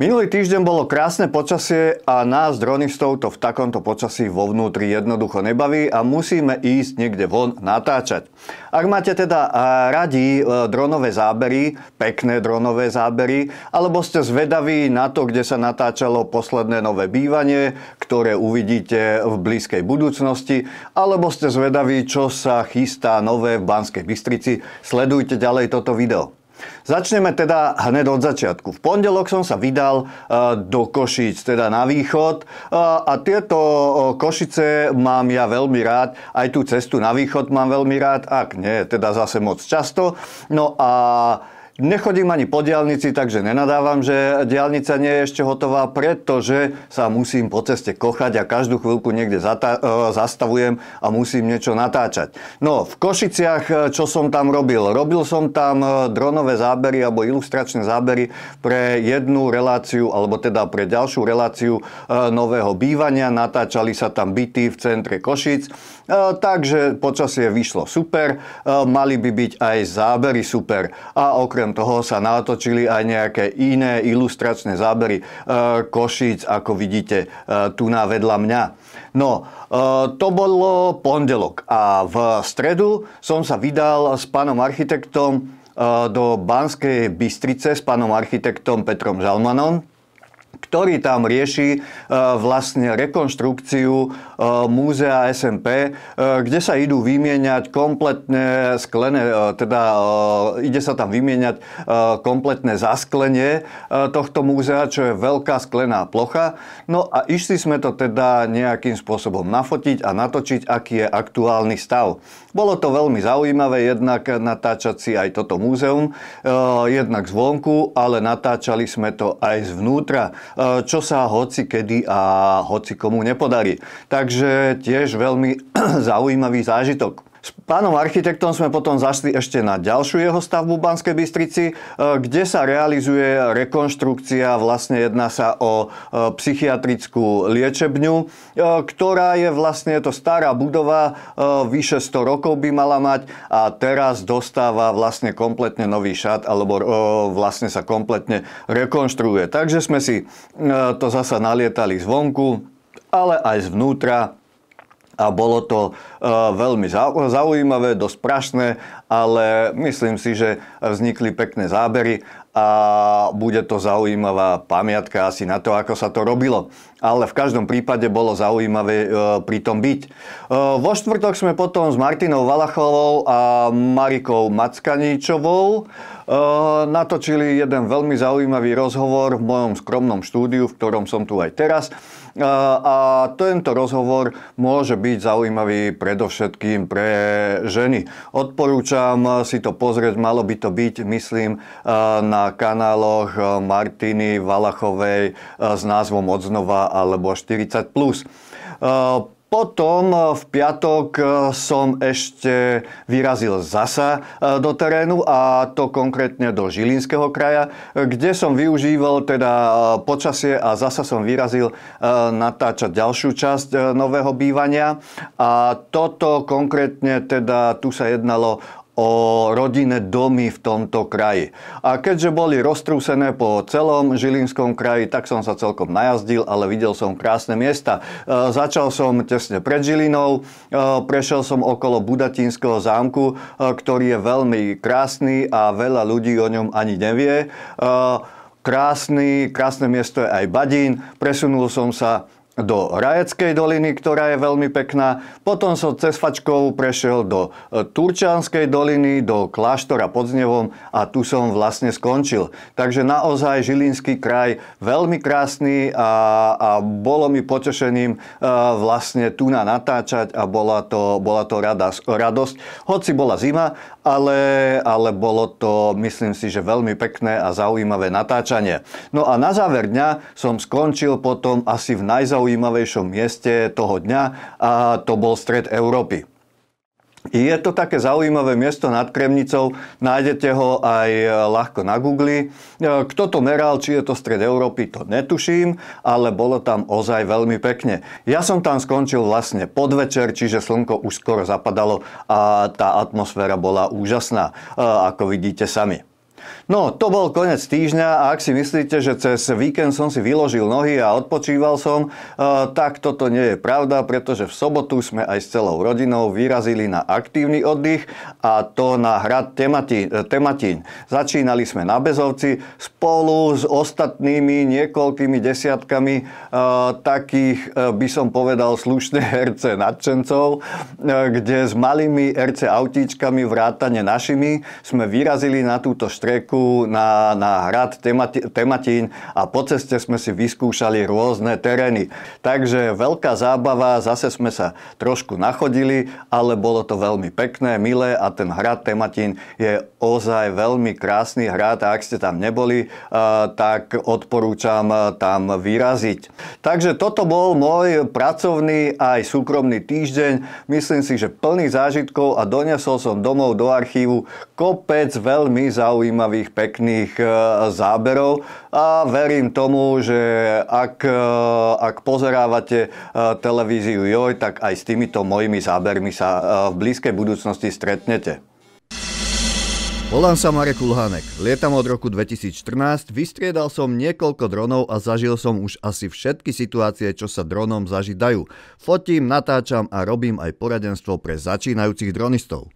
Minulý týždeň bolo krásne počasie a nás dronistov to v takomto počasí vo vnútri jednoducho nebaví a musíme ísť niekde von natáčať. Ak máte teda radi dronové zábery, pekné dronové zábery, alebo ste zvedaví na to, kde sa natáčalo posledné nové bývanie, ktoré uvidíte v blízkej budúcnosti, alebo ste zvedaví, čo sa chystá nové v Banskej Bystrici, sledujte ďalej toto video. Začneme teda hneď od začiatku. V pondelok som sa vydal do Košíc, teda na východ. A tieto Košice mám ja veľmi rád. Aj tú cestu na východ mám veľmi rád, ak nie, teda zase moc často. No a nechodím ani po diaľnici, takže nenadávam, že diaľnica nie je ešte hotová, pretože sa musím po ceste kochať a každú chvíľku niekde zastavujem a musím niečo natáčať. No, v Košiciach, čo som tam robil? Robil som tam dronové zábery alebo ilustračné zábery pre jednu reláciu, alebo teda pre ďalšiu reláciu nového bývania. Natáčali sa tam byty v centre Košic. Takže počasie vyšlo super, mali by byť aj zábery super a okrem toho sa natočili aj nejaké iné ilustračné zábery Košíc, ako vidíte tu na vedľa mňa. No, to bolo pondelok a v stredu som sa vydal s pánom architektom do Banskej Bystrice, s pánom architektom Petrom Žalmanom, ktorý tam rieši vlastne rekonštrukciu múzea SMP, kde sa idú vymieňať kompletné sklené, teda ide sa tam vymieňať kompletné zasklenie tohto múzea, čo je veľká sklená plocha. No a išli sme to teda nejakým spôsobom nafotiť a natočiť, aký je aktuálny stav. Bolo to veľmi zaujímavé, jednak natáčať si aj toto múzeum, jednak zvonku, ale natáčali sme to aj zvnútra, čo sa hoci kedy a hoci komu nepodarí. Takže tiež veľmi zaujímavý zážitok. S pánom architektom sme potom zašli ešte na ďalšiu jeho stavbu v Banskej Bystrici, kde sa realizuje rekonštrukcia, vlastne jedná sa o psychiatrickú liečebňu, ktorá je vlastne to stará budova, vyše 100 rokov by mala mať a teraz dostáva vlastne kompletne nový šat, alebo vlastne sa kompletne rekonštruuje. Takže sme si to zasa nalietali zvonku, ale aj zvnútra. A bolo to veľmi zaujímavé, dosť prašné, ale myslím si, že vznikli pekné zábery a bude to zaujímavá pamiatka asi na to, ako sa to robilo. Ale v každom prípade bolo zaujímavé pri tom byť. Vo štvrtok sme potom s Martinou Valachovou a Marikou Mackaníčovou natočili jeden veľmi zaujímavý rozhovor v mojom skromnom štúdiu, v ktorom som tu aj teraz. A tento rozhovor môže byť zaujímavý predovšetkým pre ženy. Odporúčam si to pozrieť, malo by to byť, myslím, na kanáloch Martiny Valachovej s názvom Odznova alebo 40+. Potom v piatok som ešte vyrazil zasa do terénu a to konkrétne do Žilinského kraja, kde som využíval teda počasie a zasa som vyrazil natáčať ďalšiu časť nového bývania. A toto konkrétne teda tu sa jednalo o rodinné domy v tomto kraji. A keďže boli roztrúsené po celom Žilinskom kraji, tak som sa celkom najazdil, ale videl som krásne miesta. Začal som tesne pred Žilinou, prešiel som okolo Budatínskeho zámku, ktorý je veľmi krásny a veľa ľudí o ňom ani nevie. Krásne miesto je aj Badín. Presunul som sa do Rajeckej doliny, ktorá je veľmi pekná. Potom som cez Fačkov prešiel do Turčianskej doliny, do kláštora pod Znevom a tu som vlastne skončil. Takže naozaj Žilinský kraj veľmi krásny a bolo mi potešením vlastne tu natáčať a bola to radosť. Hoci bola zima, ale bolo to, myslím si, že veľmi pekné a zaujímavé natáčanie. No a na záver dňa som skončil potom asi v najzaujímavejšom mieste toho dňa a to bol stred Európy. Je to také zaujímavé miesto nad Kremnicou, nájdete ho aj ľahko na Google. Kto to meral, či je to stred Európy, to netuším, ale bolo tam ozaj veľmi pekne. Ja som tam skončil vlastne podvečer, čiže slnko už skoro zapadalo a tá atmosféra bola úžasná, ako vidíte sami. No, to bol koniec týždňa a ak si myslíte, že cez víkend som si vyložil nohy a odpočíval som, tak toto nie je pravda, pretože v sobotu sme aj s celou rodinou vyrazili na aktívny oddych a to na hrad Tematín. Začínali sme na Bezovci spolu s ostatnými niekoľkými desiatkami takých, by som povedal, slušné RC nadšencov, kde s malými RC autíčkami vrátane našimi sme vyrazili na túto štreku na hrad Tematín a po ceste sme si vyskúšali rôzne terény. Takže veľká zábava, zase sme sa trošku nachodili, ale bolo to veľmi pekné, milé a ten hrad Tematín je ozaj veľmi krásny hrad a ak ste tam neboli, tak odporúčam tam vyraziť. Takže toto bol môj pracovný aj súkromný týždeň. Myslím si, že plný zážitkov a doniesol som domov do archívu kopec veľmi zaujímavých, pekných záberov a verím tomu, že ak pozerávate televíziu Joj, tak aj s týmito mojimi zábermi sa v blízkej budúcnosti stretnete. Volám sa Marek Kulhánek, lietam od roku 2014, vystriedal som niekoľko dronov a zažil som už asi všetky situácie, čo sa dronom zažiť dajú. Fotím, natáčam a robím aj poradenstvo pre začínajúcich dronistov.